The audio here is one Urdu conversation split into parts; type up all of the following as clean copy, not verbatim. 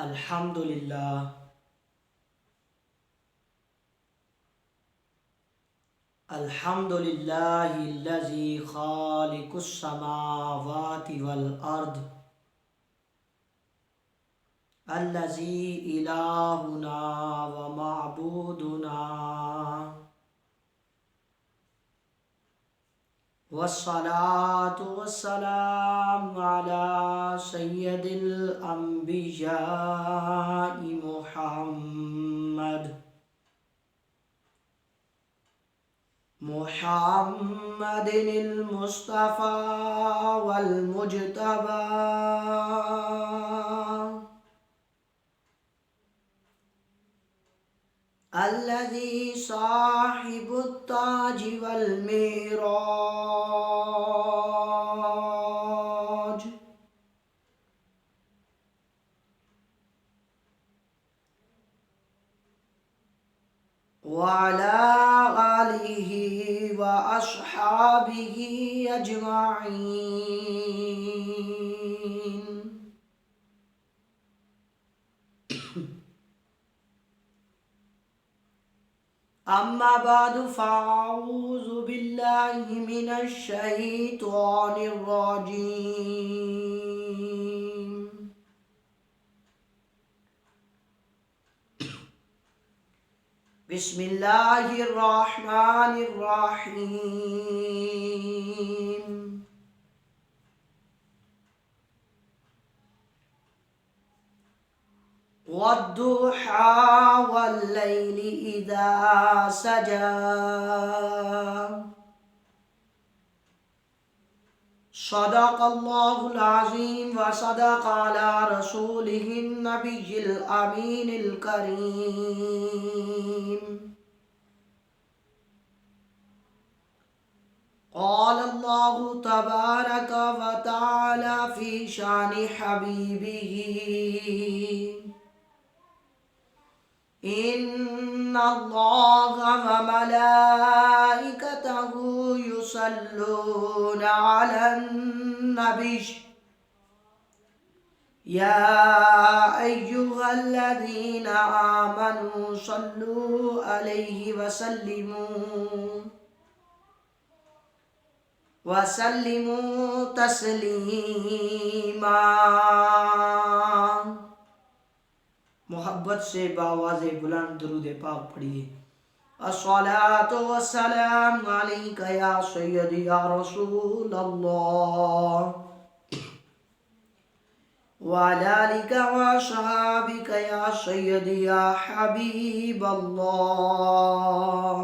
الحمد للہ الحمد للہ الذی خالق السماوات والارض الذی الہنا ومعبودنا والصلاة والسلام على سید الانبیاء محمد المصطفى والمجتبى الذي صاحب التاج والمعراج وعلى آله وأصحابه أجمعين. أما بعد فأعوذ بالله من الشيطان الرجيم. بسم اللہ الرحمن الرحیم. والضحى والليل إذا سجى صدق اللہ العظیم وصدق على رسوله النبی الامین الکریم. قال اللہ تبارک وتعالی فی شان حبیبہ ان اللہ وملائکتہ یصلون علی النبی یا ایہا الذین آمنوا صلوا علیہ وسلموا تسلیما. محبت سے بآواز بلند درود پاک پڑھیے. الصلاۃ والسلام علیک یا سیدی یا رسول اللہ وعلی آلک واصحابک یا سیدی یا حبیب اللہ.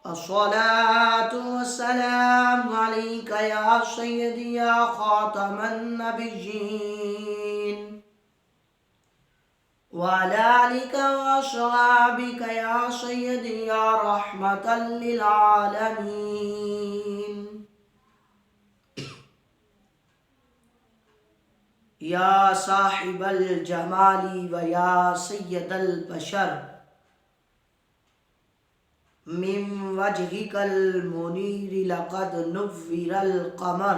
الصلاة والسلام عليك يا سيدي يا خاتم النبيين وعلى آلك وأصحابك يا سيدي يا رحمة للعالمين. يا صاحب الجمال ويا سيد البشر من وجهك المنير لقد نور القمر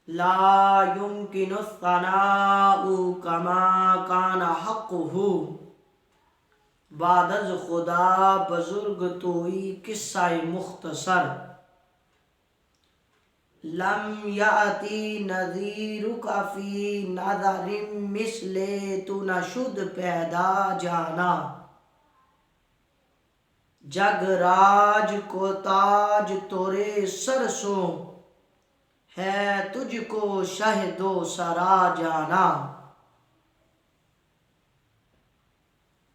لا يمكن الثناء كما كان حقه. بعد از خدا بزرگ توئی قصہ مختصر لم یاتی نذیرک فی نظر مثل تو نشد پیدا جانا. جگ راج کو تاج تورے سر سو ہے تجھ کو شہد و سرا جانا.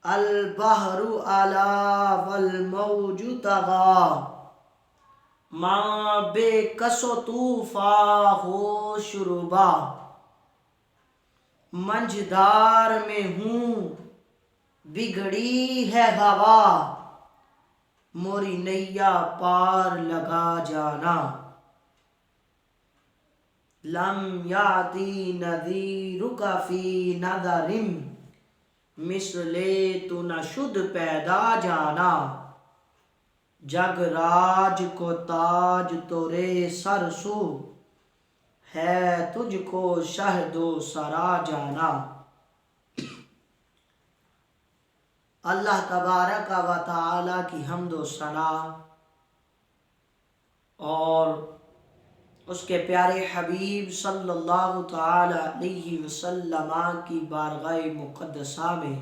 البحر علا والموج طغا ماں بے کس و طوفاں ہو شربا. منجھدار میں ہوں بگڑی ہے ہوا موری نیا پار لگا جانا. لم یاتی نذیرک فی نظر مثل تو نشد پیدا جانا. جگ راج کو تاج تورے سر سو ہے تجھ کو شہد و سرا جانا۔ اللہ تبارک و تعالی کی حمد و ثنا اور اس کے پیارے حبیب صلی اللہ تعالی علیہ وسلم کی بارگاہ مقدسہ میں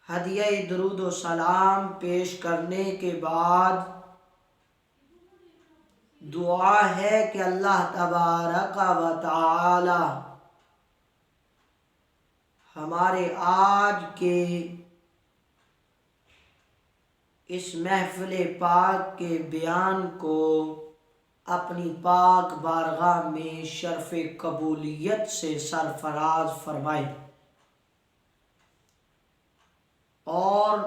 ہدیہ درود و سلام پیش کرنے کے بعد دعا ہے کہ اللہ تبارک و تعالی ہمارے آج کے اس محفل پاک کے بیان کو اپنی پاک بارگاہ میں شرف قبولیت سے سرفراز فرمائے، اور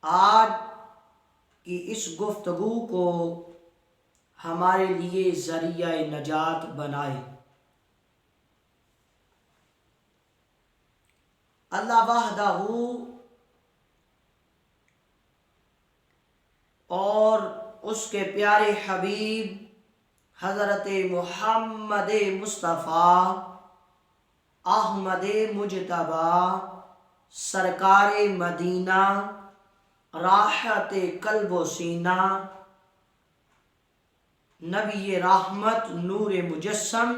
آج کی اس گفتگو کو ہمارے لیے ذریعہ نجات بنائے۔ اللہ وحدہ اور اس کے پیارے حبیب حضرت محمد مصطفیٰ احمد مجتبیٰ سرکار مدینہ راحت قلب و سینہ نبی رحمت نور مجسم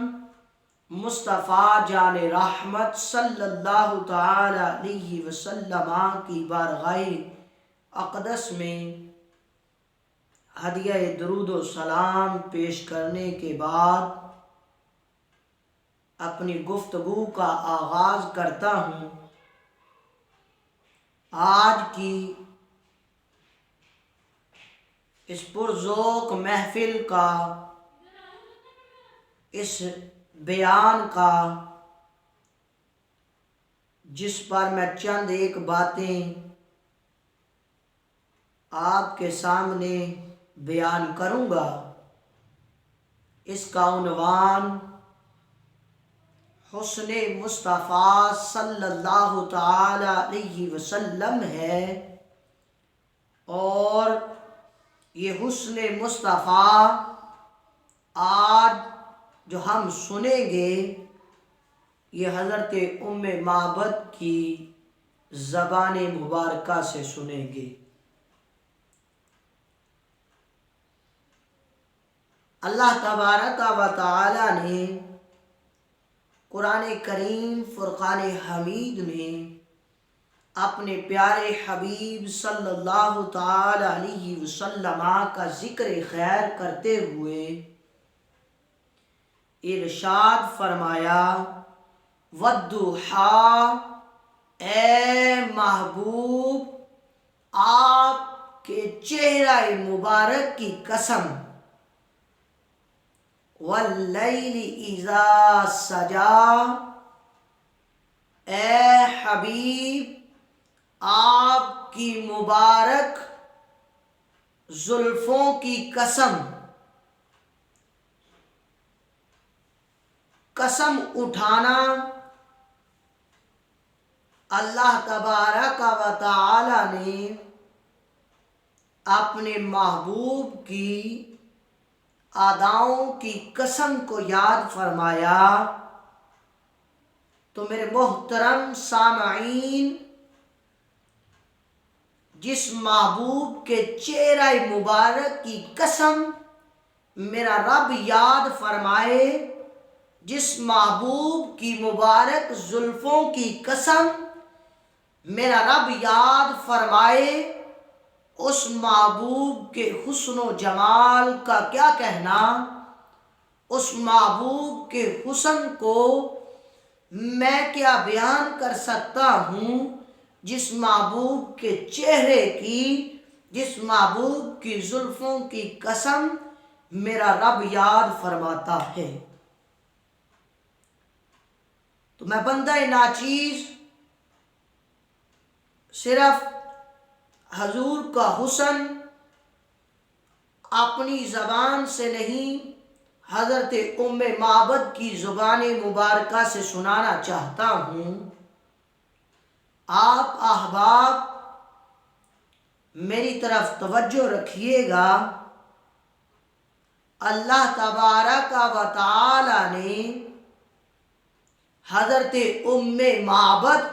مصطفیٰ جان رحمت صلی اللہ تعالی علیہ وسلم کی بارگاہ اقدس میں ہدیہ درود و سلام پیش کرنے کے بعد اپنی گفتگو کا آغاز کرتا ہوں۔ آج کی اس پرذوق محفل کا، اس بیان کا، جس پر میں چند ایک باتیں آپ کے سامنے بیان کروں گا، اس کا عنوان حسن مصطفیٰ صلی اللہ تعالی علیہ وسلم ہے، اور یہ حسن مصطفیٰ آج جو ہم سنیں گے یہ حضرت ام معبد کی زبان مبارکہ سے سنیں گے۔ اللہ تبارک و تعالی نے قرآن کریم فرقان حمید میں اپنے پیارے حبیب صلی اللہ تعالی علیہ وسلم کا ذکر خیر کرتے ہوئے ارشاد فرمایا، وَالضُّحَىٰ، اے محبوب آپ کے چہرہ مبارک کی قسم، وَاللَّيْلِ إِذَا سَجَىٰ، اے حبیب آپ کی مبارک زلفوں کی قسم، قسم اٹھانا اللہ تبارک و تعالی نے اپنے محبوب کی اداؤں کی قسم کو یاد فرمایا۔ تو میرے محترم سامعین، جس محبوب کے چہرہ مبارک کی قسم میرا رب یاد فرمائے، جس محبوب کی مبارک زلفوں کی قسم میرا رب یاد فرمائے، اس محبوب کے حسن و جمال کا کیا کہنا، اس محبوب کے حسن کو میں کیا بیان کر سکتا ہوں، جس محبوب کے چہرے کی، جس محبوب کی زلفوں کی قسم میرا رب یاد فرماتا ہے۔ تو میں بندہ ناچیز صرف حضور کا حسن اپنی زبان سے نہیں، حضرت ام معبد کی زبان مبارکہ سے سنانا چاہتا ہوں۔ آپ احباب میری طرف توجہ رکھیے گا۔ اللہ تبارک و تعالی نے حضرت معبد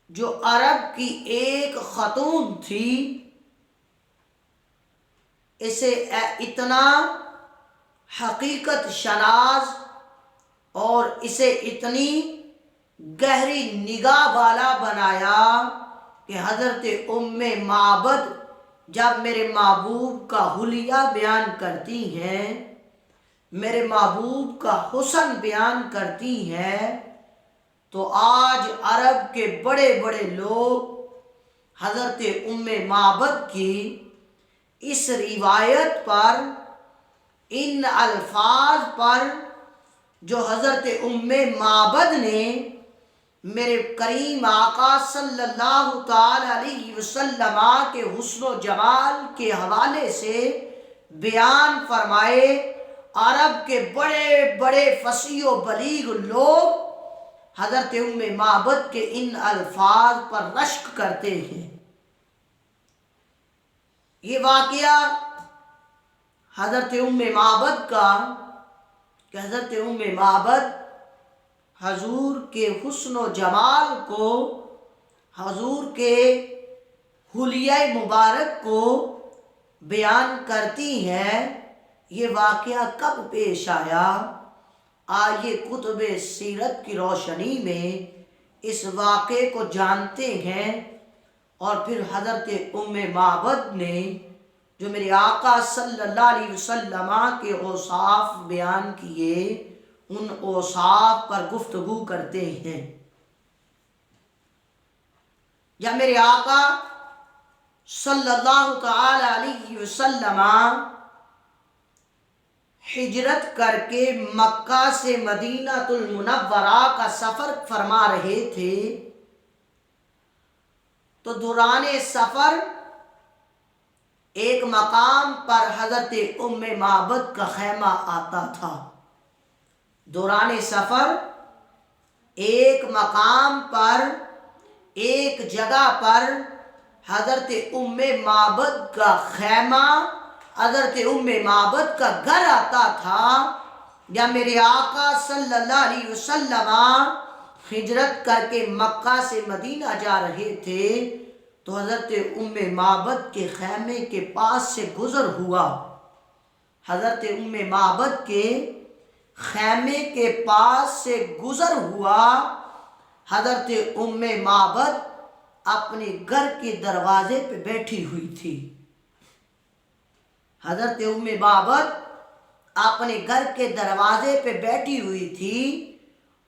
جو عرب کی ایک خاتون تھی، اسے اتنا حقیقت شناس اور اسے اتنی گہری نگاہ والا بنایا کہ حضرت معبد جب میرے محبوب کا حلیہ بیان کرتی ہیں، میرے محبوب کا حسن بیان کرتی ہیں، تو آج عرب کے بڑے بڑے لوگ حضرت معبد کی اس روایت پر، ان الفاظ پر جو حضرت معبد نے میرے کریم آقا صلی اللہ تعالی علیہ وسلم کے حسن و جمال کے حوالے سے بیان فرمائے، عرب کے بڑے بڑے فصیح و بلیغ لوگ حضرت معبد کے ان الفاظ پر رشک کرتے ہیں۔ یہ واقعہ حضرت معبد کا کہ حضرت معبد حضور کے حسن و جمال کو، حضور کے حلیہ مبارک کو بیان کرتی ہیں، یہ واقعہ کب پیش آیا؟ آئیے کتب سیرت کی روشنی میں اس واقعے کو جانتے ہیں، اور پھر حضرت معبد نے جو میرے آقا صلی اللہ علیہ وسلم کے اوصاف بیان کیے، ان اوصاف پر گفتگو کرتے ہیں۔ جب میرے آقا صلی اللہ تعالی علیہ وسلم ہجرت کر کے مکہ سے مدینہ المنورہ کا سفر فرما رہے تھے، تو دوران سفر ایک مقام پر حضرت معبد کا خیمہ آتا تھا۔ دوران سفر ایک مقام پر، ایک جگہ پر حضرت معبد کا خیمہ، حضرت معبد کا گھر آتا تھا۔ جب میرے آقا صلی اللہ علیہ وسلم ہجرت کر کے مکہ سے مدینہ جا رہے تھے، تو حضرت معبد کے خیمے کے پاس سے گزر ہوا۔ حضرت معبد کے خیمے کے پاس سے گزر ہوا۔ حضرت معبد اپنے گھر کے دروازے پہ بیٹھی ہوئی تھی۔ حضرت معبد اپنے گھر کے دروازے پہ بیٹھی ہوئی تھی،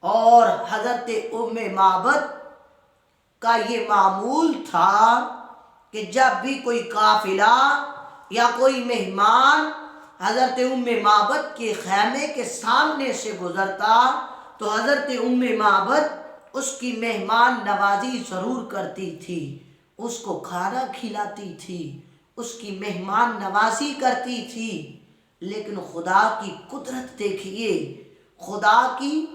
اور حضرت معبد کا یہ معمول تھا کہ جب بھی کوئی قافلہ یا کوئی مہمان حضرت معبد کے خیمے کے سامنے سے گزرتا، تو حضرت معبد اس کی مہمان نوازی ضرور کرتی تھی، اس کو کھانا کھلاتی تھی، اس کی مہمان نوازی کرتی تھی۔ لیکن خدا کی قدرت دیکھیے، خدا کی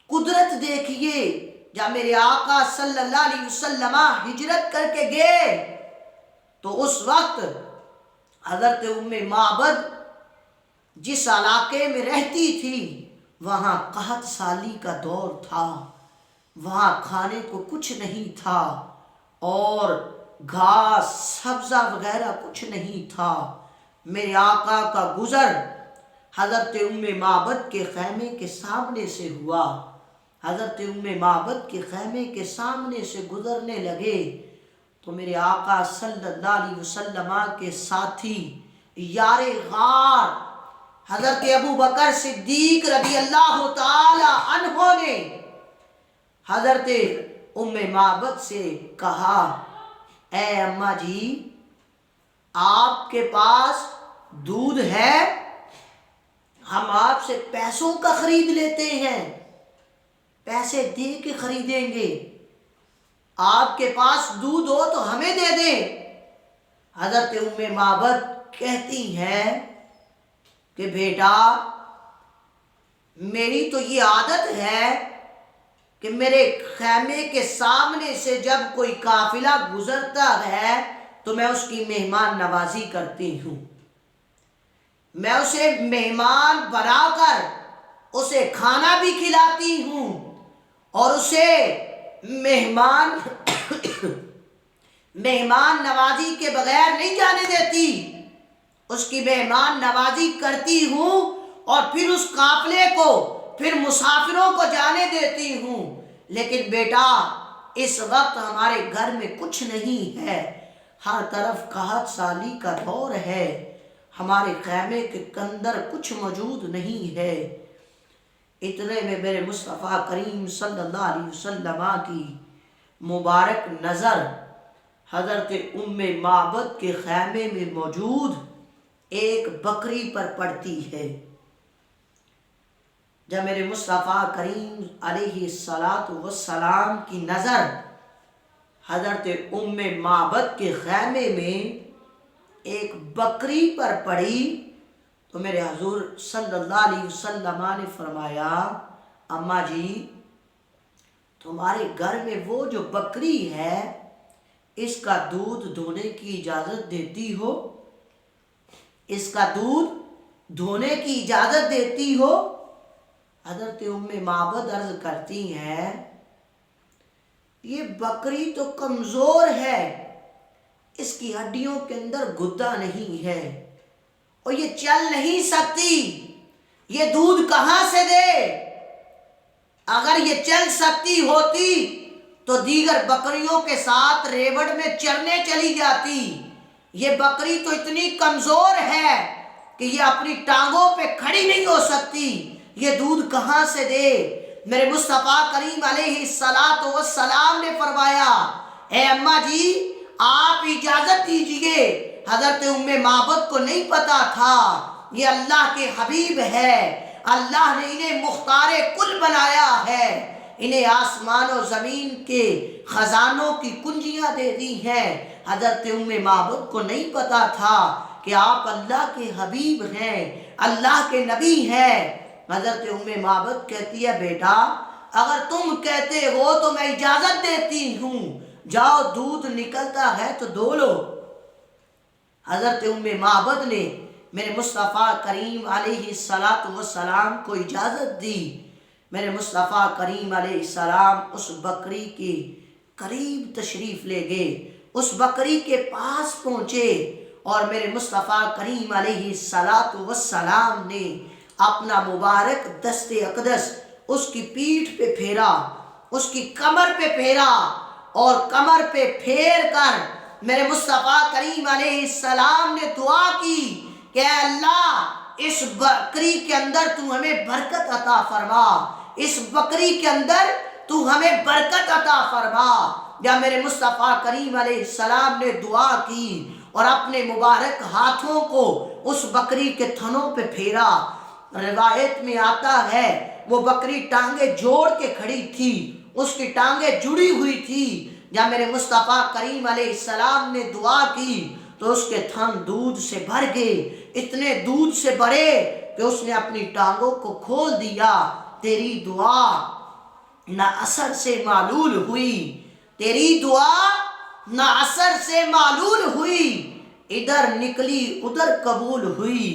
قدرت دیکھیے، جب میرے آقا صلی اللہ علیہ وسلم ہجرت کر کے گئے، تو اس وقت حضرت معبد جس علاقے میں رہتی تھی، وہاں قحط سالی کا دور تھا، وہاں کھانے کو کچھ نہیں تھا، اور گھاس سبزہ وغیرہ کچھ نہیں تھا۔ میرے آقا کا گزر حضرت معبد کے خیمے کے سامنے سے ہوا۔ حضرت معبد کے خیمے کے سامنے سے گزرنے لگے، تو میرے آقا صلی اللہ علیہ وسلم کے ساتھی یار غار حضرت ابوبکر صدیق رضی اللہ تعالی عنہ نے حضرت معبد سے کہا، اے اماں جی، آپ کے پاس دودھ ہے؟ ہم آپ سے پیسوں کا خرید لیتے ہیں، پیسے دے کے خریدیں گے، آپ کے پاس دودھ ہو تو ہمیں دے دیں۔ حضرت معبد کہتی ہیں کہ بیٹا، میری تو یہ عادت ہے کہ میرے خیمے کے سامنے سے جب کوئی قافلہ گزرتا ہے تو میں اس کی مہمان نوازی کرتی ہوں، میں اسے مہمان بنا کر اسے کھانا بھی کھلاتی ہوں اور اسے مہمان مہمان نوازی کے بغیر نہیں جانے دیتی، اس کی مہمان نوازی کرتی ہوں اور پھر اس قافلے کو، پھر مسافروں کو جانے دیتی ہوں۔ لیکن بیٹا اس وقت ہمارے گھر میں کچھ نہیں ہے، ہر طرف قحط سالی کا دور ہے، ہمارے خیمے کے اندر کچھ موجود نہیں ہے۔ اتنے میں میرے مصطفیٰ کریم صلی اللہ علیہ وسلم کی مبارک نظر حضرت ام معبد کے خیمے میں موجود ایک بکری پر پڑتی ہے۔ جب میرے مصطفیٰ کریم علیہ السلام کی نظر حضرت ام معبد کے خیمے میں ایک بکری پر پڑی تو میرے حضور صلی اللہ علیہ وسلم نے فرمایا، اماں جی تمہارے گھر میں وہ جو بکری ہے اس کا دودھ دھونے کی اجازت دیتی ہو؟ اس کا دودھ دھونے کی اجازت دیتی ہو؟ حضرت ام معبد عرض کرتی ہیں، یہ بکری تو کمزور ہے، اس کی ہڈیوں کے اندر گدا نہیں ہے اور یہ چل نہیں سکتی، یہ دودھ کہاں سے دے؟ اگر یہ چل سکتی ہوتی تو دیگر بکریوں کے ساتھ ریوڑ میں چرنے چلی جاتی، یہ بکری تو اتنی کمزور ہے کہ یہ اپنی ٹانگوں پہ کھڑی نہیں ہو سکتی، یہ دودھ کہاں سے دے؟ میرے مصطفیٰ کریم علیہ السلام نے فرمایا، اے اماں جی آپ اجازت دیجئے، حضرت ام معبد کو نہیں پتا تھا یہ اللہ کے حبیب ہے، اللہ نے انہیں مختار کل بنایا ہے، انہیں آسمان و زمین کے خزانوں کی کنجیاں دے دی ہیں۔ حضرت ام معبد کو نہیں پتا تھا کہ آپ اللہ کے حبیب ہیں، اللہ کے نبی ہیں۔ حضرت ام معبد کہتی ہے، بیٹا اگر تم کہتے ہو تو میں اجازت دیتی ہوں، جاؤ دودھ نکلتا ہے تو دھو لو۔ حضرت ام معبد نے میرے مصطفیٰ کریم علیہ السلام کو اجازت دی۔ میرے مصطفیٰ کریم علیہ السلام اس بکری کے قریب تشریف لے گئے، اس بکری کے پاس پہنچے اور میرے مصطفیٰ کریم علیہ السلام نے اپنا مبارک دست اقدس اس کی پیٹھ پہ پھیرا، اس کی کمر پہ پھیرا اور کمر پہ پھیر کر میرے مصطفیٰ کریم علیہ السلام نے دعا کی کہ اے اللہ اس بکری کے اندر تو ہمیں برکت عطا فرما، اس بکری کے اندر تو ہمیں برکت عطا فرما۔ جب میرے مصطفیٰ کریم علیہ السلام نے دعا کی اور اپنے مبارک ہاتھوں کو اس بکری کے تھنوں پہ پھیرا، روایت میں آتا ہے وہ بکری ٹانگیں جوڑ کے کھڑی تھی، اس کی ٹانگیں جڑی ہوئی تھی۔ جب میرے مصطفیٰ کریم علیہ السلام نے دعا کی تو اس کے تھن دودھ سے بھر گئے، اتنے دودھ سے بھرے کہ اس نے اپنی ٹانگوں کو کھول دیا۔ تیری دعا نہ اثر سے معلول ہوئی، تیری دعا نہ اثر سے معلول ہوئی، ادھر نکلی ادھر قبول ہوئی،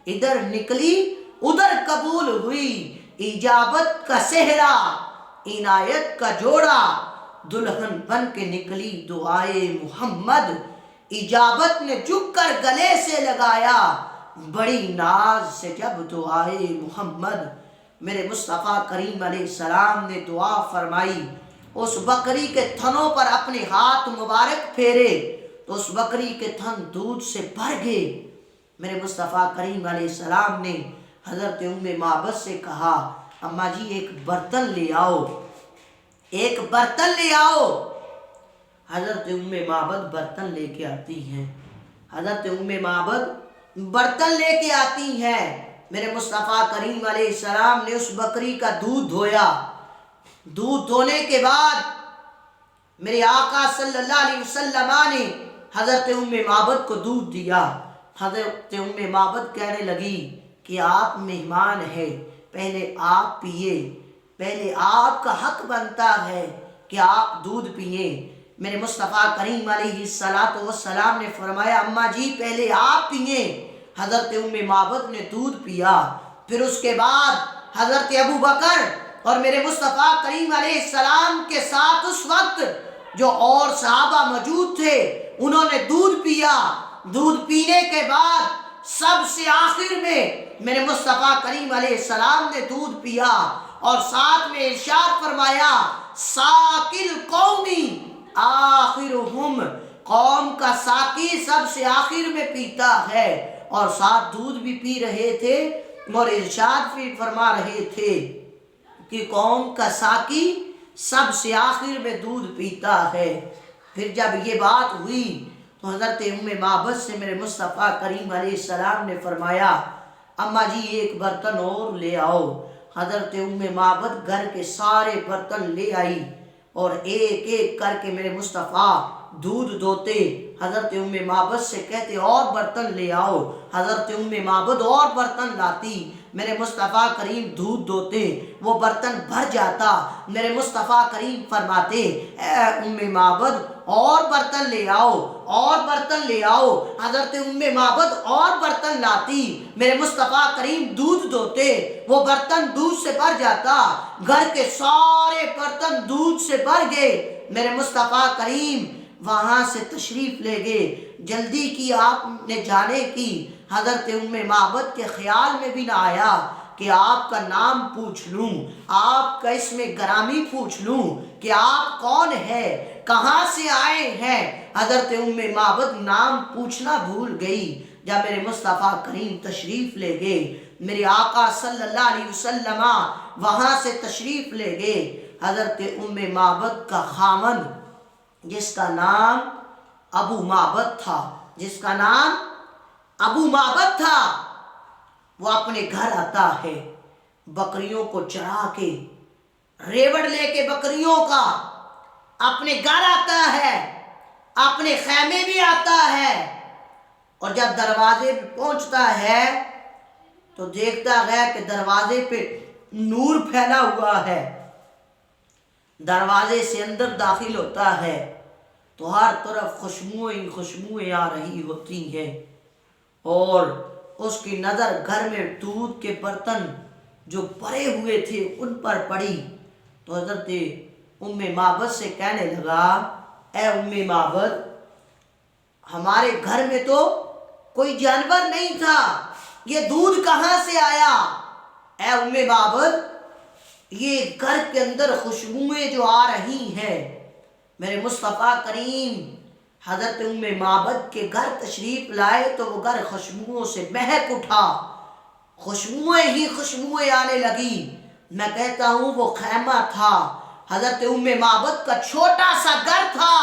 ادھر نکلی ادھر قبول ہوئی۔ اجابت کا صحرا عنایت کا جوڑا، دلہن بن کے نکلی دعائے محمد، اجابت نے جھک کر گلے سے لگایا بڑی ناز سے جب دعائے محمد۔ میرے مصطفیٰ کریم علیہ السلام نے دعا فرمائی، اس بکری کے تھنوں پر اپنے ہاتھ مبارک پھیرے تو اس بکری کے تھن دودھ سے بھر گئے۔ میرے مصطفیٰ کریم علیہ السلام نے حضرت ام معبد سے کہا، اماں جی ایک برتن لے آؤ، ایک برتن لے آؤ۔ حضرت ام معبد برتن لے کے آتی ہیں، حضرت ام معبد برتن لے کے آتی ہیں۔ میرے مصطفیٰ کریم علیہ السلام نے اس بکری کا دودھ دھویا، دودھ دھونے کے بعد میرے آقا صلی اللہ علیہ وسلم نے حضرت ام معبد کو دودھ دیا۔ حضرت ام معبد کہنے لگی کہ آپ مہمان ہیں، پہلے آپ پیئے، پہلے آپ کا حق بنتا ہے کہ آپ دودھ پیئیں۔ میرے مصطفیٰ کریم علیہ السلام نے فرمایا، اماں جی پہلے آپ پیئیں، حضرت معبد نے دودھ پیا۔ پھر اس کے بعد حضرت ابو بکر اور میرے مصطفیٰ کریم علیہ السلام کے ساتھ اس وقت جو اور صحابہ موجود تھے انہوں نے دودھ پیا۔ دودھ پینے کے بعد سب سے آخر میں میرے مصطفیٰ کریم علیہ السلام نے دودھ پیا اور ساتھ میں ارشاد فرمایا ساقی القومی آخرہم، قوم کا ساقی سب سے آخر میں پیتا ہے، اور ساتھ دودھ بھی پی رہے تھے اور ارشاد بھی فرما رہے تھے کہ قوم کا ساقی سب سے آخر میں دودھ پیتا ہے۔ پھر جب یہ بات ہوئی تو حضرت معبد سے میرے مصطفیٰ کریم علیہ السلام نے فرمایا اماں جی ایک برتن اور لے آؤ۔ حضرت معبد گھر کے سارے برتن لے آئی اور ایک ایک کر کے میرے مصطفیٰ دودھ دوتے۔ حضرت معبد سے کہتے اور برتن لے آؤ، حضرت معبد اور برتن لاتی، میرے مصطفیٰ کریم دودھ دوتے، وہ برتن بھر جاتا۔ میرے مصطفیٰ کریم فرماتے اے معبد اور برتن لے آؤ، اور برتن لے آؤ۔ حضرت معبد اور برتن لاتی، میرے مصطفیٰ کریم دودھ دوتے، وہ برتن دودھ سے بھر جاتا، گھر کے سارے برتن دودھ سے بھر گئے۔ میرے مصطفیٰ کریم وہاں سے تشریف لے گئے۔ جلدی کی آپ نے جانے کی، حضرت معبد کے خیال میں بھی نہ آیا کہ آپ کا نام پوچھ لوں، آپ کا اسم گرامی پوچھ لوں کہ آپ کون ہے، کہاں سے آئے ہیں۔ حضرت معبد نام پوچھنا بھول گئی۔ جب میرے مصطفیٰ کریم تشریف لے گئے، میرے آقا صلی اللہ علیہ وسلم وہاں سے تشریف لے گئے۔ حضرت معبد کا خامند جس کا نام ابو معبد تھا، جس کا نام ابو معبد تھا، وہ اپنے گھر آتا ہے، بکریوں کو چرا کے، ریوڑ لے کے بکریوں کا اپنے گھر آتا ہے، اپنے خیمے بھی آتا ہے، اور جب دروازے پہ پہنچتا ہے تو دیکھتا ہے کہ دروازے پہ نور پھیلا ہوا ہے۔ دروازے سے اندر داخل ہوتا ہے تو ہر طرف خوشبوئیں آ رہی ہوتی ہیں، اور اس کی نظر گھر میں دودھ کے برتن جو بھرے ہوئے تھے ان پر پڑی تو حضرت معبد سے کہنے لگا اے معبد، ہمارے گھر میں تو کوئی جانور نہیں تھا، یہ دودھ کہاں سے آیا؟ اے معبد، یہ گھر کے اندر خوشبوئیں جو آ رہی ہیں، میرے مصطفیٰ کریم حضرت معبد کے گھر تشریف لائے تو وہ گھر خوشبوؤں سے مہک اٹھا، خوشبوئیں ہی خوشبوئیں آنے لگی۔ میں کہتا ہوں وہ خیمہ تھا، حضرت معبد کا چھوٹا سا گھر تھا۔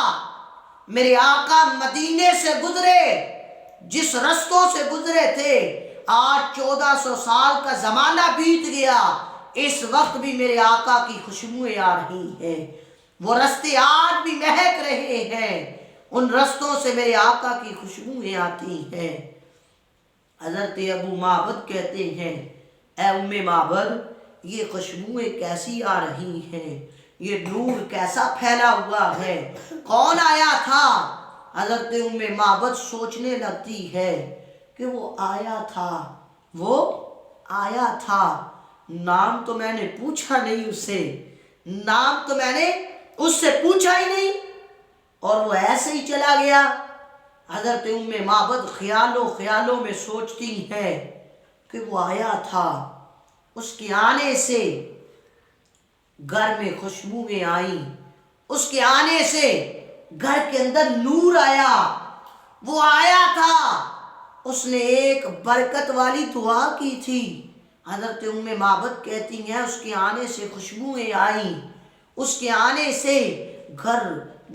میرے آقا مدینے سے گزرے، جس رستوں سے گزرے تھے، آج 1400 سال کا زمانہ بیت گیا، اس وقت بھی میرے آقا کی خوشبوئیں آ رہی ہیں، وہ رستے آج بھی مہک رہے ہیں، ان رستوں سے میرے آقا کی خوشبوئیں آتی ہیں۔ حضرت ابو معبد کہتے ہیں اے معبد، یہ خوشبوئیں کیسی آ رہی ہیں، یہ نور کیسا پھیلا ہوا ہے، کون آیا تھا؟ حضرت معبد سوچنے لگتی ہے کہ وہ آیا تھا، نام تو میں نے پوچھا نہیں اس سے، نام تو میں نے اس سے پوچھا ہی نہیں، اور وہ ایسے ہی چلا گیا۔ حضرت معبد خیالوں میں سوچتی ہے کہ وہ آیا تھا، اس کے آنے سے گھر میں خوشبوئیں آئیں، اس کے آنے سے گھر کے اندر نور آیا، وہ آیا تھا، اس نے ایک برکت والی دعا کی تھی۔ حضرت معبد کہتی ہیں اس کے آنے سے خوشبوئیں آئیں، اس کے آنے سے گھر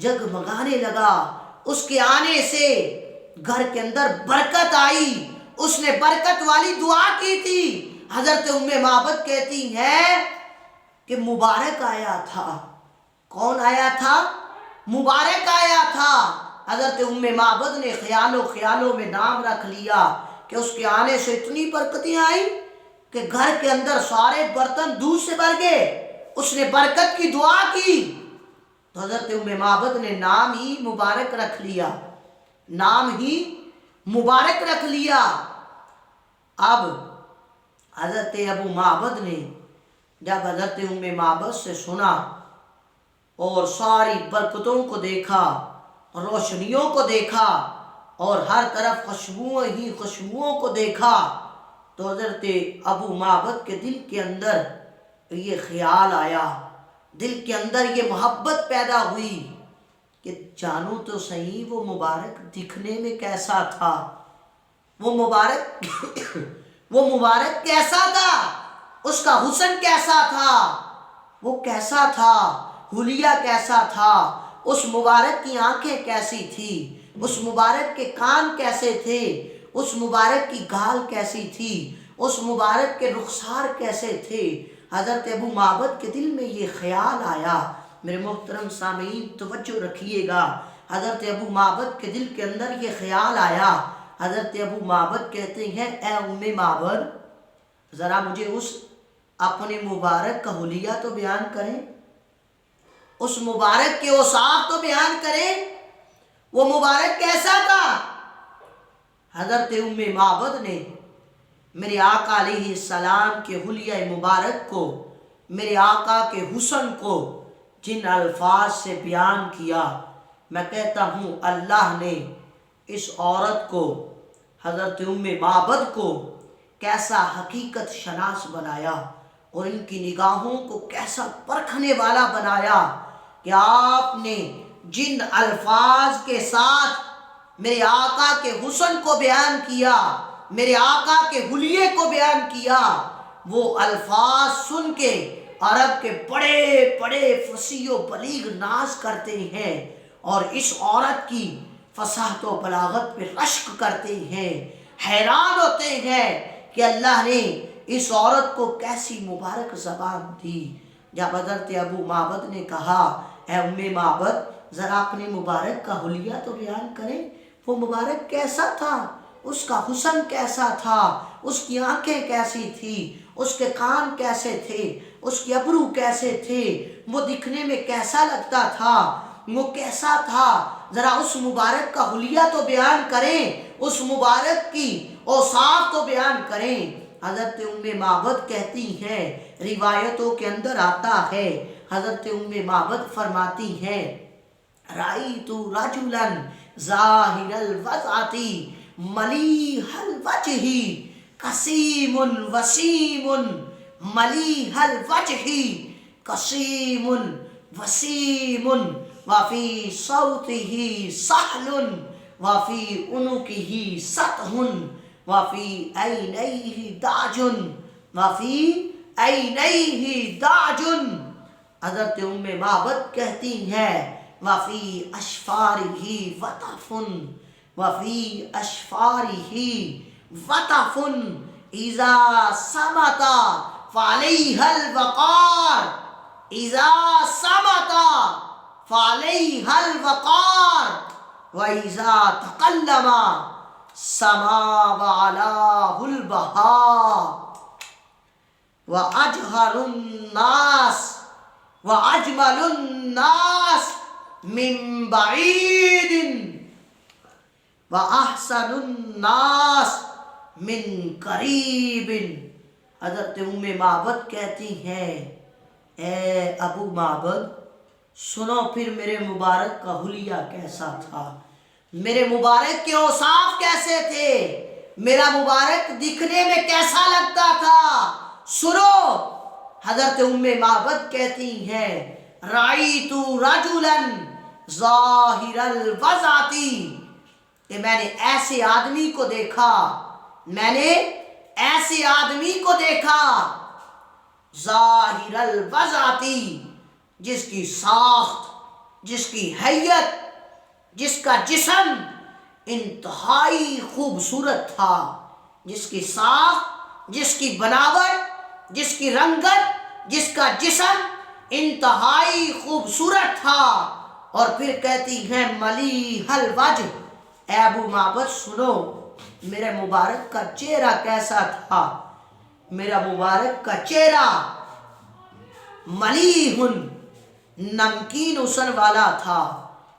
جگمگانے لگا، اس کے آنے سے گھر کے اندر برکت آئی، اس نے برکت والی دعا کی تھی۔ حضرت معبد کہتی ہیں کہ مبارک آیا تھا۔ کون آیا تھا؟ مبارک آیا تھا۔ حضرت معبد نے خیالوں میں نام رکھ لیا کہ اس کے آنے سے اتنی برکتیں آئیں کہ گھر کے اندر سارے برتن دودھ سے بھر گئے، اس نے برکت کی دعا کی تو حضرت معبد نے نام ہی مبارک رکھ لیا، نام ہی مبارک رکھ لیا۔ اب حضرت ابو معبد نے جب حضرت معبد سے سنا اور ساری برکتوں کو دیکھا، روشنیوں کو دیکھا اور ہر طرف خوشبوئیں ہی خوشبوؤں کو دیکھا، تو حضرت ابو معبد کے دل کے اندر یہ خیال آیا، دل کے اندر یہ محبت پیدا ہوئی کہ جانو تو صحیح وہ مبارک دکھنے میں کیسا تھا، وہ مبارک کیسا تھا، اس کا حسن کیسا تھا، وہ کیسا تھا، حلیہ کیسا تھا، اس مبارک کی آنکھیں کیسی تھی، اس مبارک کے کان کیسے تھے، اس مبارک کی گال کیسی تھی، اس مبارک کے رخسار کیسے تھے۔ حضرت ابو معبد کے دل میں یہ خیال آیا۔ میرے محترم سامعین توجہ رکھیے گا، حضرت ابو معبد کے دل کے اندر یہ خیال آیا۔ حضرت ابو معبد کہتے ہیں اے معبد، ذرا مجھے اس اپنے مبارک کا حلیہ تو بیان کریں، اس مبارک کے اوصاف تو بیان کریں، وہ مبارک کیسا تھا۔ حضرت معبد نے میرے آقا علیہ السلام کے حلیہ مبارک کو، میرے آقا کے حسن کو جن الفاظ سے بیان کیا، میں کہتا ہوں اللہ نے اس عورت کو، حضرت معبد کو کیسا حقیقت شناس بنایا اور ان کی نگاہوں کو کیسا پرکھنے والا بنایا کہ آپ نے جن الفاظ کے ساتھ میرے آقا کے حسن کو بیان کیا، میرے آقا کے حلیے کو بیان کیا، وہ الفاظ سن کے عرب کے بڑے بڑے فصیح و بلیغ ناز کرتے ہیں اور اس عورت کی فصاحت و بلاغت پہ رشک کرتے ہیں، حیران ہوتے ہیں کہ اللہ نے اس عورت کو کیسی مبارک زبان دی۔ جب حضرت ابو معبد نے کہا اے معبد ذرا اپنے مبارک کا حلیہ تو بیان کریں، وہ مبارک کیسا تھا، اس کا حسن کیسا تھا، اس کی آنکھیں کیسی تھی، اس کے کان کیسے تھے، اس کے ابرو کیسے تھے، وہ دکھنے میں کیسا لگتا تھا، وہ کیسا تھا، ذرا اس مبارک کا حلیہ تو بیان کریں، اس مبارک کی اوصاف تو بیان کریں۔ حضرت معبد کہتی ہیں، روایتوں کے اندر آتا ہے، حضرت معبد فرماتی ہیں رأیت رجلا ظاہر الوضعۃ ملیح الوجہ قسیم وسیم، ملیح الوجہ قسیم وسیم، وفی صوتہ سہل وفی عنقہ سطح وفی عینیہ داج وفی عینیہ داج۔ حضرت معبد کہتی ہیں وفی اشفارہ وطف وفی اشفارہ وطف اذا صمت فعلیہ الوقار، اذا صمت فعلیہ الوقار، وَإِذَا تَقَلَّمَ سَمَا وَعَلَاهُ الْبَهَاءُ، وَأَجْهَلُ النَّاسِ وَأَجْمَلُ النَّاسِ مِن بَعِيدٍ، وَأَحْسَنُ النَّاسِ مِن قَرِيبٍ۔ حضرت معبد کہتی ہیں اے ابو معبد سنو پھر میرے مبارک کا حلیہ کیسا تھا، میرے مبارک کے اوصاف کیسے تھے، میرا مبارک دکھنے میں کیسا لگتا تھا، سنو۔ حضرت معبد کہتی ہیں رأیت رجلا ظاہر الوضعۃ، کہ میں نے ایسے آدمی کو دیکھا، میں نے ایسے آدمی کو دیکھا ظاہر الوضعۃ، جس کی ساخت، جس کی حیت، جس کا جسم انتہائی خوبصورت تھا، جس کی ساخت، جس کی بناوٹ، جس کی رنگت، جس کا جسم انتہائی خوبصورت تھا۔ اور پھر کہتی ہیں ملیح الوجہ، اے ابو معبد سنو میرے مبارک کا چہرہ کیسا تھا، میرا مبارک کا چہرہ ملیح، نمکین حسن والا تھا۔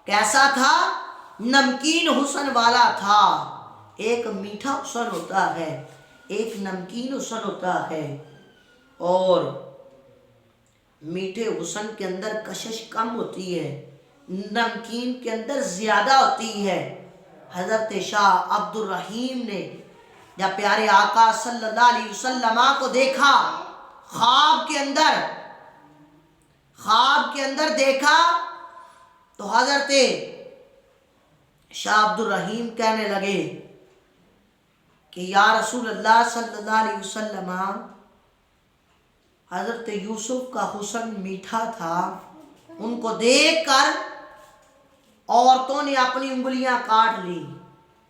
کیسا تھا؟ نمکین حسن والا تھا۔ ایک میٹھا حسن ہوتا ہے، ایک نمکین حسن ہوتا ہے اور میٹھے حسن کے اندر کشش کم ہوتی ہے، نمکین کے اندر زیادہ ہوتی ہے۔ حضرت شاہ عبد الرحیم نے جب پیارے آقا صلی اللہ علیہ وسلم کو دیکھا، خواب کے اندر دیکھا، تو حضرت شاہ عبد الرحیم کہنے لگے کہ یا رسول اللہ صلی اللہ علیہ وسلم، حضرت یوسف کا حسن میٹھا تھا، ان کو دیکھ کر عورتوں نے اپنی انگلیاں کاٹ لی،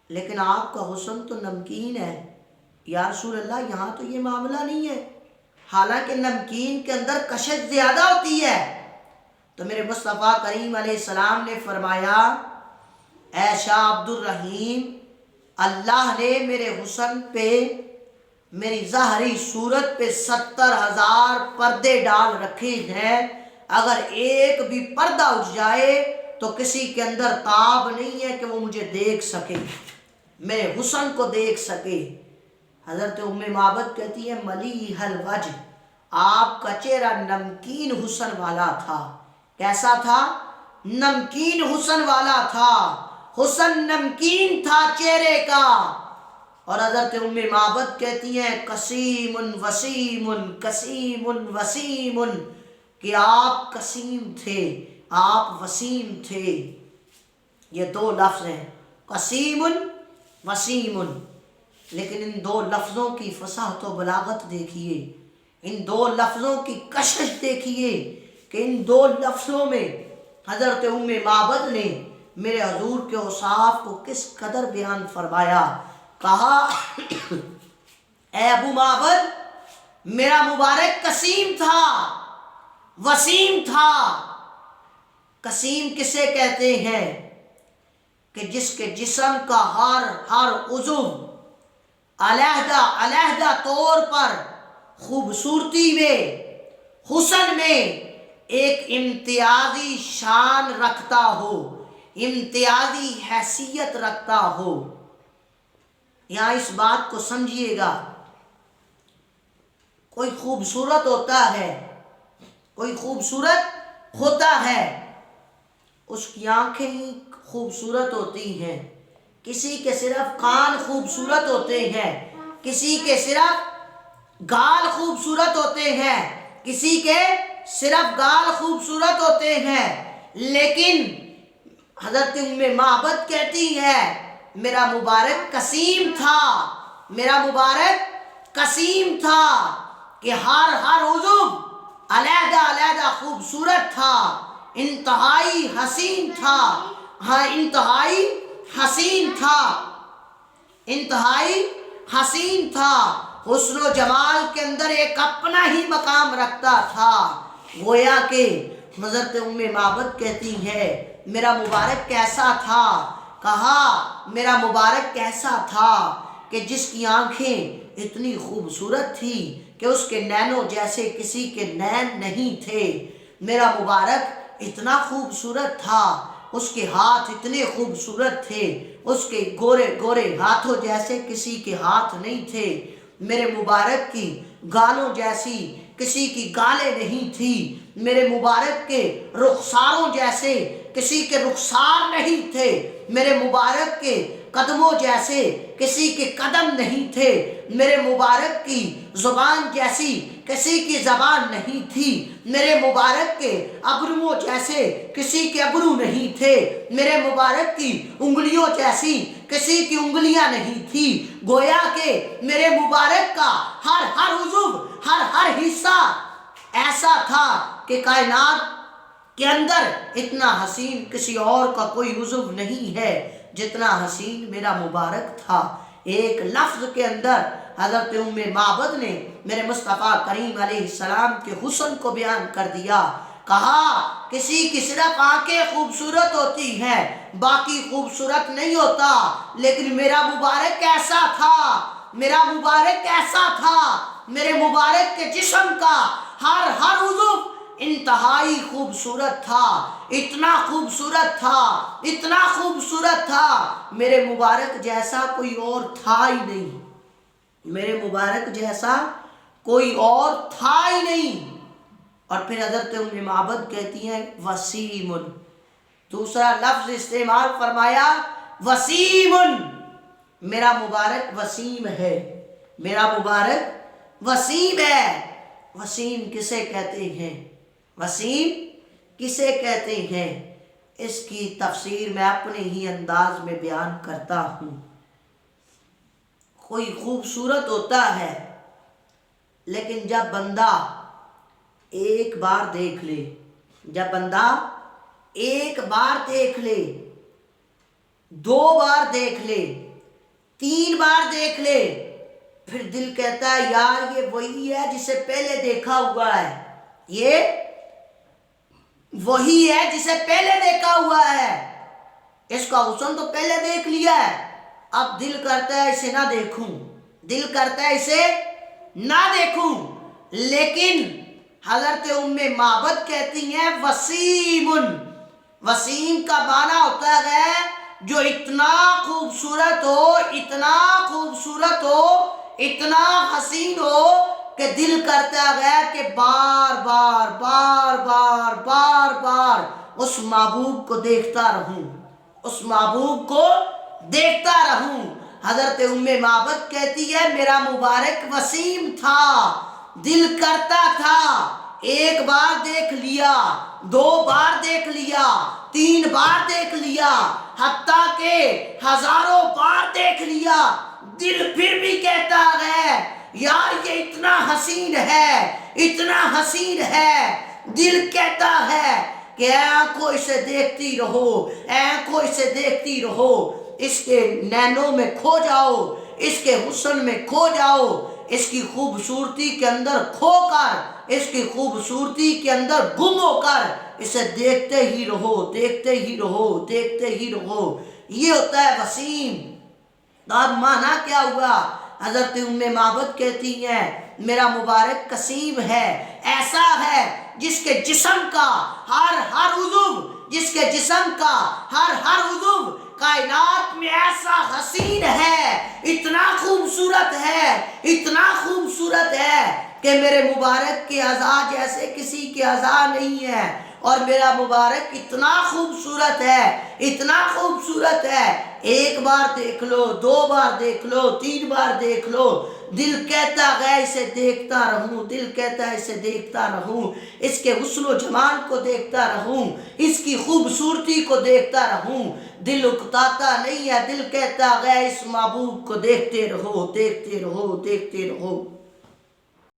لیکن آپ کا حسن تو نمکین ہے۔ یا رسول اللہ یہاں تو یہ معاملہ نہیں ہے، حالانکہ نمکین کے اندر کشش زیادہ ہوتی ہے۔ تو میرے مصطفیٰ کریم علیہ السلام نے فرمایا، اے شاہ عبد الرحیم، اللہ نے میرے حسن پہ، میری ظاہری صورت پہ 70,000 پردے ڈال رکھے ہیں، اگر ایک بھی پردہ اٹھ جائے تو کسی کے اندر تاب نہیں ہے کہ وہ مجھے دیکھ سکے، میرے حسن کو دیکھ سکے۔ حضرت ام معبد کہتی ہے ملیح الوجہ، آپ کا چہرہ نمکین حسن والا تھا۔ کیسا تھا؟ نمکین حسن والا تھا، حسن نمکین تھا چہرے کا۔ اور حضرت ام معبد کہتی ہیں قسیم وسیم، قسیم وسیم، کہ آپ قسیم تھے، آپ وسیم تھے۔ یہ دو لفظ ہیں، قسیم وسیم، لیکن ان دو لفظوں کی فصاحت و بلاغت دیکھیے، ان دو لفظوں کی کشش دیکھیے کہ ان دو لفظوں میں حضرت ام معبد نے میرے حضور کے اوصاف کو کس قدر بیان فرمایا۔ کہا اے ابو معبد، میرا مبارک قسیم تھا، وسیم تھا۔ قسیم کسے کہتے ہیں؟ کہ جس کے جسم کا ہر عضو علیحدہ علیحدہ طور پر خوبصورتی میں، حسن میں ایک امتیازی شان رکھتا ہو، امتیازی حیثیت رکھتا ہو۔ یہاں اس بات کو سمجھیے گا، کوئی خوبصورت ہوتا ہے، کوئی خوبصورت ہوتا ہے، اس کی آنکھیں ہی خوبصورت ہوتی ہیں، کسی کے صرف کان خوبصورت ہوتے ہیں، کسی کے صرف گال خوبصورت ہوتے ہیں، کسی کے صرف گال خوبصورت ہوتے ہیں، لیکن حضرت ام معبد کہتی ہے میرا مبارک قسیم تھا، میرا مبارک قسیم تھا کہ ہر عضو علیحدہ علیحدہ خوبصورت تھا، انتہائی حسین تھا، ہاں انتہائی حسین تھا، انتہائی حسین تھا۔ حسن و جمال کے اندر ایک اپنا ہی مقام رکھتا تھا۔ گویا کہ حضرت ام معبد کہتی ہے میرا مبارک کیسا تھا؟ کہا میرا مبارک کیسا تھا کہ جس کی آنکھیں اتنی خوبصورت تھی کہ اس کے نینوں جیسے کسی کے نین نہیں تھے۔ میرا مبارک اتنا خوبصورت تھا، اس کے ہاتھ اتنے خوبصورت تھے، اس کے گورے گورے ہاتھوں جیسے کسی کے ہاتھ نہیں تھے۔ میرے مبارک کی گالوں جیسی کسی کی گالیں نہیں تھی، میرے مبارک کے رخساروں جیسے کسی کے رخسار نہیں تھے، میرے مبارک کے قدموں جیسے کسی کے قدم نہیں تھے، میرے مبارک کی زبان جیسی کسی کی زبان نہیں تھی، میرے مبارک کے ابروؤں جیسے کسی کے ابرو نہیں تھے، میرے مبارک کی انگلیوں جیسی کسی کی انگلیاں نہیں تھی۔ گویا کہ میرے مبارک کا ہر عضو، ہر حصہ ایسا تھا کہ کائنات کے اندر اتنا حسین کسی اور کا کوئی عضو نہیں ہے جتنا حسین میرا مبارک تھا۔ ایک لفظ کے اندر حضرت ام معبد نے میرے مصطفیٰ کریم علیہ السلام کے حسن کو بیان کر دیا۔ کہا کسی کی صرف آنکھیں خوبصورت ہوتی ہیں، باقی خوبصورت نہیں ہوتا، لیکن میرا مبارک ایسا تھا، میرا مبارک ایسا تھا، میرے مبارک کے جسم کا ہر عضو انتہائی خوبصورت تھا، اتنا خوبصورت تھا، اتنا خوبصورت تھا، میرے مبارک جیسا کوئی اور تھا ہی نہیں۔ میرے مبارک جیسا کوئی اور تھا ہی نہیں۔ اور پھر حضرت ام معبد کہتی ہیں وسیم، دوسرا لفظ استعمال فرمایا وسیم، میرا مبارک وسیم ہے، میرا مبارک وسیم ہے۔ وسیم کسے کہتے ہیں؟ وسیم کسے کہتے ہیں؟ اس کی تفسیر میں اپنے ہی انداز میں بیان کرتا ہوں۔ کوئی خوبصورت ہوتا ہے، لیکن جب بندہ ایک بار دیکھ لے، جب بندہ ایک بار دیکھ لے، دو بار دیکھ لے، تین بار دیکھ لے، پھر دل کہتا ہے یار یہ وہی ہے جسے پہلے دیکھا ہوا ہے، یہ وہی ہے جسے پہلے دیکھا ہوا ہے، اس کا حسن تو پہلے دیکھ لیا ہے، اب دل کرتا ہے اسے نہ دیکھوں، دل کرتا ہے اسے نہ دیکھوں۔ لیکن حضرت ام معبد کہتی ہیں وسیم، وسیم کا معنی ہوتا ہے جو اتنا خوبصورت ہو، اتنا خوبصورت ہو، اتنا حسین ہو کہ دل کرتا ہے کہ بار بار بار بار بار بار اس محبوب کو دیکھتا رہوں، اس محبوب کو دیکھتا رہوں۔ حضرت ام معبد کہتی ہے میرا مبارک وسیم تھا، دل کرتا تھا ایک بار دیکھ لیا، دو بار دیکھ لیا، تین بار دیکھ لیا، حتیٰ کہ ہزاروں بار دیکھ لیا، دل پھر بھی کہتا ہے یار یہ اتنا حسین ہے، اتنا حسین ہے۔ دل کہتا ہے کہ اے آنکھوں اسے دیکھتی رہو، اے آنکھوں اسے دیکھتی رہو، اس کے نینوں میں کھو جاؤ، اس کے حسن میں کھو جاؤ، اس کی خوبصورتی کے اندر کھو کر، اس کی خوبصورتی کے اندر گم ہو کر اسے دیکھتے ہی رہو، دیکھتے ہی رہو، دیکھتے ہی رہو۔ یہ ہوتا ہے وسیم۔ اب معنی کیا ہوا؟ حضرت ام معبد کہتی ہیں میرا مبارک قسیم ہے، ایسا ہے جس کے جسم کا ہر عضو، جس کے جسم کا ہر عضو کائنات میں ایسا حسین ہے، اتنا خوبصورت ہے، اتنا خوبصورت ہے کہ میرے مبارک کے اعضاء جیسے کسی کے اعضاء نہیں ہے، اور میرا مبارک اتنا خوبصورت ہے، اتنا خوبصورت ہے، ایک بار دیکھ لو، دو بار دیکھ لو، تین بار دیکھ لو، دل کہتا ہے اسے دیکھتا رہوں، دل کہتا ہے اسے دیکھتا رہوں، اس کے حسن و جمال کو دیکھتا رہوں، اس کی خوبصورتی کو دیکھتا رہوں۔ دل اکتاتا نہیں ہے، دل کہتا ہے اس محبوب کو دیکھتے رہو، دیکھتے رہو، دیکھتے رہو۔